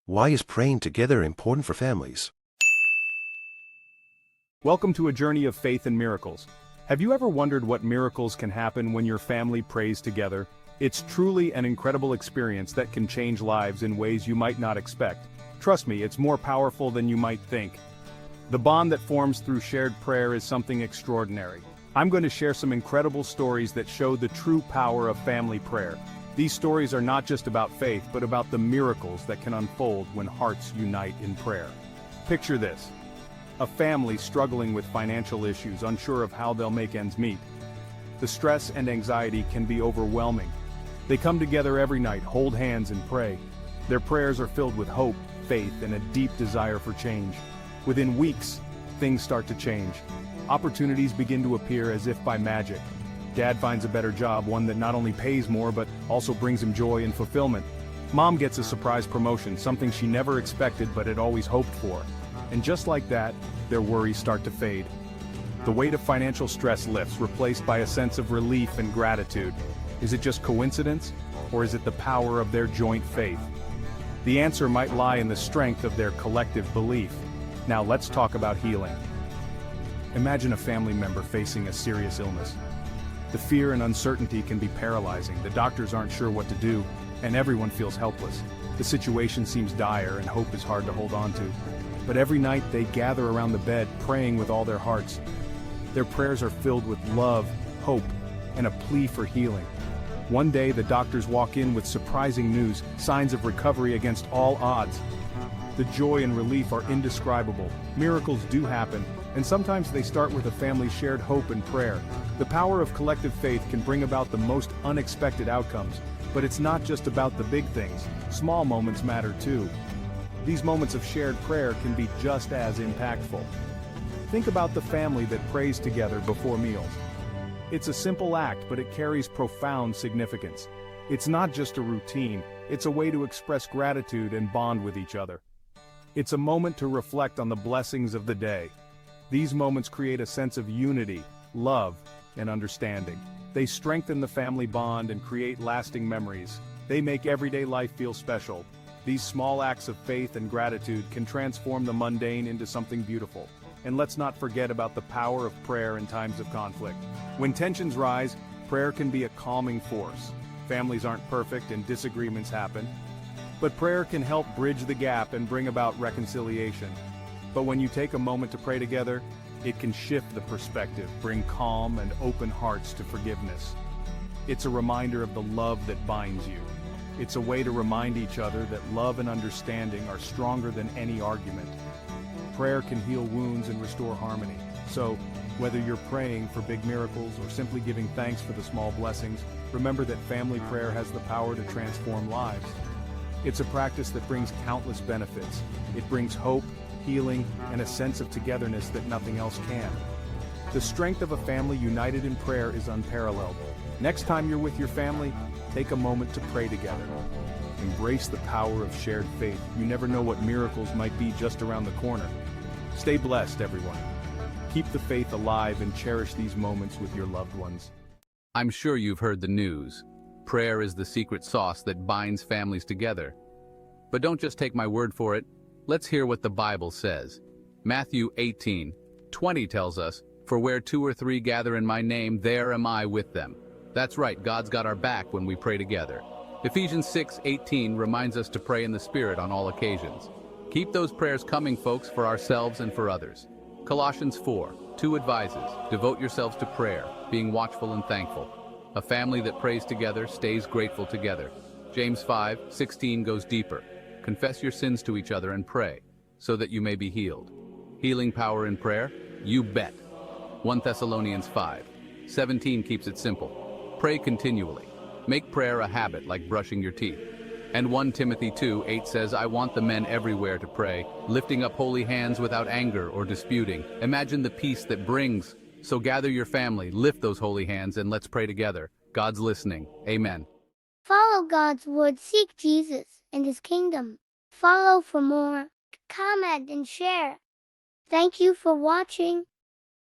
Why is praying together important for families? Welcome to a journey of faith and miracles. Have you ever wondered what miracles can happen when your family prays together? It's truly an incredible experience that can change lives in ways you might not expect. Trust me, it's more powerful than you might think. The bond that forms through shared prayer is something extraordinary. I'm going to share some incredible stories that show the true power of family prayer. These stories are not just about faith, but about the miracles that can unfold when hearts unite in prayer. Picture this. A family struggling with financial issues, unsure of how they'll make ends meet. The stress and anxiety can be overwhelming. They come together every night, hold hands and pray. Their prayers are filled with hope, faith, and a deep desire for change. Within weeks, things start to change. Opportunities begin to appear as if by magic. Dad finds a better job, one that not only pays more but also brings him joy and fulfillment. Mom gets a surprise promotion, something she never expected but had always hoped for. And just like that, their worries start to fade. The weight of financial stress lifts, replaced by a sense of relief and gratitude. Is it just coincidence, or is it the power of their joint faith? The answer might lie in the strength of their collective belief. Now let's talk about healing. Imagine a family member facing a serious illness. The fear and uncertainty can be paralyzing. The doctors aren't sure what to do, and everyone feels helpless. The situation seems dire and hope is hard to hold on to. But every night they gather around the bed, praying with all their hearts. Their prayers are filled with love, hope, and a plea for healing. One day the doctors walk in with surprising news, signs of recovery against all odds. The joy and relief are indescribable. Miracles do happen, and sometimes they start with a family's shared hope and prayer. The power of collective faith can bring about the most unexpected outcomes, but it's not just about the big things. Small moments matter too. These moments of shared prayer can be just as impactful. Think about the family that prays together before meals. It's a simple act, but it carries profound significance. It's not just a routine, it's a way to express gratitude and bond with each other. It's a moment to reflect on the blessings of the day. These moments create a sense of unity, love, and understanding. They strengthen the family bond and create lasting memories. They make everyday life feel special. These small acts of faith and gratitude can transform the mundane into something beautiful. And let's not forget about the power of prayer in times of conflict. When tensions rise, prayer can be a calming force. Families aren't perfect and disagreements happen. But prayer can help bridge the gap and bring about reconciliation. But when you take a moment to pray together, it can shift the perspective, bring calm and open hearts to forgiveness. It's a reminder of the love that binds you. It's a way to remind each other that love and understanding are stronger than any argument. Prayer can heal wounds and restore harmony. So, whether you're praying for big miracles or simply giving thanks for the small blessings, remember that family prayer has the power to transform lives. It's a practice that brings countless benefits. It brings hope, healing, and a sense of togetherness that nothing else can. The strength of a family united in prayer is unparalleled. Next time you're with your family, take a moment to pray together. Embrace the power of shared faith. You never know what miracles might be just around the corner. Stay blessed, everyone. Keep the faith alive and cherish these moments with your loved ones. I'm sure you've heard the news. Prayer is the secret sauce that binds families together. But don't just take my word for it. Let's hear what the Bible says. Matthew 18:20 tells us, "For where 2 or 3 gather in my name, there am I with them." That's right, God's got our back when we pray together. Ephesians 6:18 reminds us to pray in the Spirit on all occasions. Keep those prayers coming, folks, for ourselves and for others. Colossians 4:2 advises, "Devote yourselves to prayer, being watchful and thankful." A family that prays together stays grateful together. James 5:16 goes deeper. Confess your sins to each other and pray, so that you may be healed. Healing power in prayer? You bet. 1 Thessalonians 5:17 keeps it simple. Pray continually. Make prayer a habit like brushing your teeth. And 1 Timothy 2:8 says, "I want the men everywhere to pray, lifting up holy hands without anger or disputing." Imagine the peace that brings. So gather your family, lift those holy hands, and let's pray together. God's listening. Amen. Follow God's word, seek Jesus and his kingdom. Follow for more, comment and share. Thank you for watching.